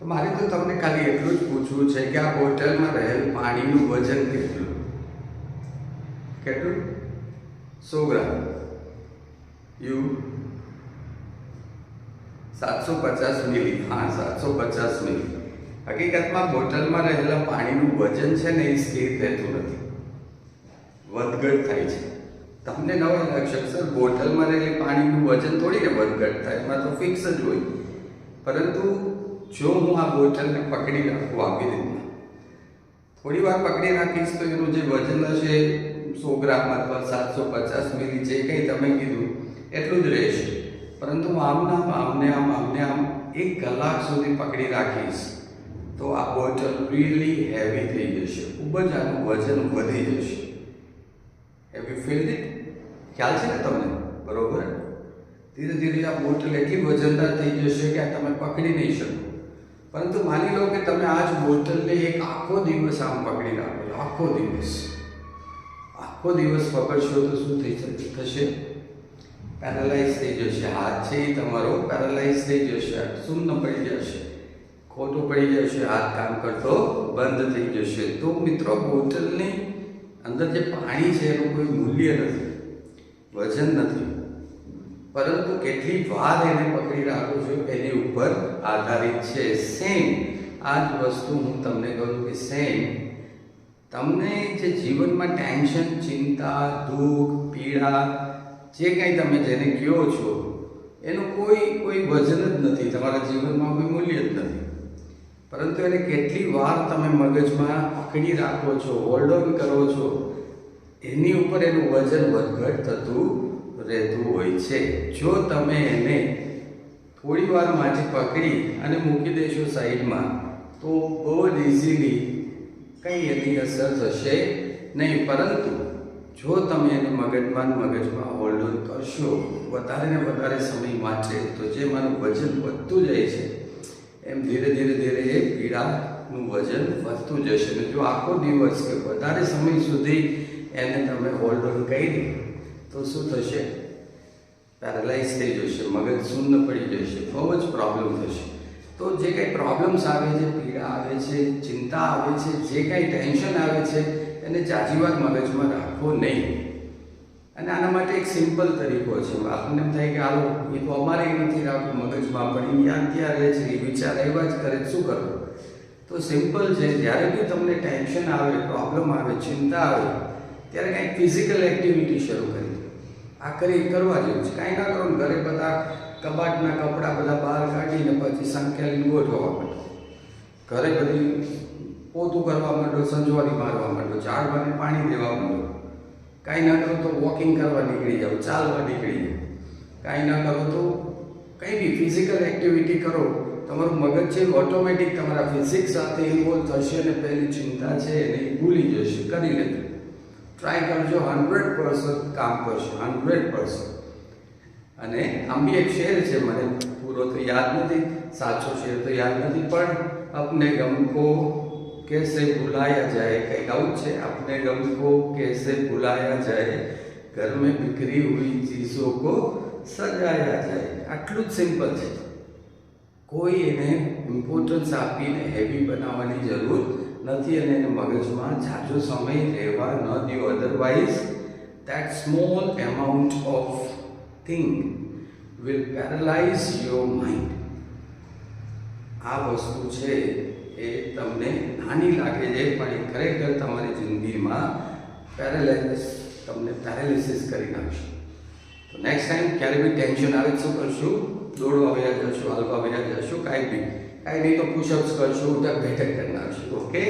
તો મારે તો તમને ખાલી એટલું જ પૂછવું છે કે આ બોટલમાં રહેલ પાણીનું વજન કેટલું? કેટલું? 100 ગ્રામ. યુ 750 મિલી. હા, 750 મિલી. હકીકતમાં બોટલમાં રહેલા પાણીનું વજન છે ને એ સ્થિર રહેતું નથી, વધઘટ થાય છે. તમને નવું લાગશે સર, બોટલમાં રહેલી પાણીનું વજન થોડી ને વધઘટ થાય, એમાં તો ફિક્સ જ હોય. પરંતુ જો હું આ બોટલને પકડી રાખું આવી રીતના, થોડી વાર પકડી રાખીશ તો એનું જે વજન હશે 100 ગ્રામ અથવા 750 મિલી જે કંઈ તમે કીધું એટલું જ રહેશે. પરંતુ આમને આમ 1 કલાક સુધી પકડી રાખીશ તો આ બોટલ રીલી હેવી થઈ જશે, ખૂબ જ આનું વજન વધી જશે. Have you feel it? ખ્યાલ છે ને તમને? બરોબર. ધીરે ધીરે આ બોટલ એટલી વજનદાર થઈ જશે કે આ તમે પકડી નહીં શકો. પરંતુ માની લો કે તમે આ જ બોટલને એક આખો દિવસ આમ પકડી રાખો, આખો દિવસ પકડશો તો શું થશે? પેરાલાઇઝ થઈ જશે. હાથ છે એ તમારો પેરાલાઇઝ થઈ જશે, શૂન્ય પડી જશે, ખોટો પડી જશે, હાથ કામ કરતો બંધ થઈ જશે. તો મિત્રો, બોટલની અંદર જે પાણી છે એનું કોઈ મૂલ્ય નથી, વજન નથી, પરંતુ કેટલી વાર એને પકડી રાખો છો એની ઉપર આધારિત છે. સેમ આ જ વસ્તુ હું તમને કહું કે સેમ તમને જે જીવનમાં ટેન્શન, ચિંતા, દુઃખ, પીડા જે કંઈ તમે જેને કહો છો એનું કોઈ વજન જ નથી, તમારા જીવનમાં કોઈ મૂલ્ય જ નથી. પરંતુ એને કેટલી વાર તમે મગજમાં પકડી રાખો છો, હોલ્ડ ઓન કરો છો, એની ઉપર એનું વજન વધઘટ થતું રહેતું હોય છે. જો તમે એને થોડી વાર માટે પકડી અને મૂકી દેશો સાઈડમાં તો બહુ જ ઇઝીલી કંઈ એની અસર થશે નહીં. પરંતુ જો તમે એને મગજમાં હોલ્ડ ઓન કરશો વધારે ને વધારે સમય માટે, તો જે મારું વજન વધતું જાય છે એમ ધીરે ધીરે એ પીડાનું વજન વધતું જશે. અને જો આખો દિવસ કે વધારે સમય સુધી એને તમે હોલ્ડ ઓન કરી તો શું થશે? પેરાલાઇઝ થઈ જશે, મગજ શૂન્ય પડી જશે, બહુ જ પ્રોબ્લેમ થશે. તો જે કંઈ પ્રોબ્લેમ્સ આવે છે, પીડા આવે છે, ચિંતા આવે છે, જે કંઈ ટેન્શન આવે છે એને જાજીવાર મગજમાં રાખવો નહીં. અને આના માટે એક સિમ્પલ તરીકો છે. આપણને એમ થાય કે હાલો એ તો અમારે નથી રાખવું મગજમાં, પણ ત્યાં રહે છે, એ વિચાર એવા જ કરે, શું કરવું? તો સિમ્પલ છે, જ્યારે બી તમને ટેન્શન આવે, પ્રોબ્લેમ આવે, ચિંતા આવે, ત્યારે કંઈક ફિઝિકલ એક્ટિવિટી શરૂ કરી. આ કરવા જેવું છે. કાંઈ ના કરો, ઘરે બધા કબાટના કપડાં બધા બહાર કાઢીને પછી સંકેલીને ગોઠવવા માંડો, ઘરે બધી પોતું કરવા માંડો, સંજવારી મારવા માંડો, ઝાડવાને પાણી દેવા માંડો. કાંઈ ના કરો તો વોકિંગ કરવા નીકળી જાઓ, ચાલવા નીકળી જાઓ. કાંઈ ના કરો તો કંઈ બી ફિઝિકલ એક્ટિવિટી કરો, તમારું મગજ છે ઓટોમેટિક તમારા ફિઝિક્સ સાથે ઇન્વોલ્વ થશે અને પહેલી ચિંતા છે એને ભૂલી જશે. કરી લેજો, ટ્રાય કરજો, 100% કામ કરશે, 100%. અને આમ બી એક શેર છે, મને પૂરો તો યાદ નથી, સાચો શેર તો યાદ નથી, પણ अपने गम को कैसे भुलाया जाए, કંઈક આવું છે. अपने गम को कैसे भुलाया जाए, घर में बिखरी हुई चीज़ों को सजाया जाए. આટલું જ સિમ્પલ છે. કોઈ એને ઇમ્પોર્ટન્સ આપીને હેવી બનાવવાની જરૂર નથી અને એને મગજમાં ઝાઝો સમય રહેવા ન દો. Otherwise that small amount of thing will paralyze your mind. આ વસ્તુ છે એ તમને નાની લાગે છે, પણ એ ખરેખર તમારી જિંદગીમાં પેરાલિસિસ કરી નાખશે. તો નેક્સ્ટ ટાઈમ ક્યારે બી ટેન્શન આવે શું કરશું? દોડવા વયા જશું, હાલવા વયા જશું, કાંઈ નહીં તો પુશઅપ્સ કરશું, ઉઠક બેઠક કરી નાખશું. ઓકે.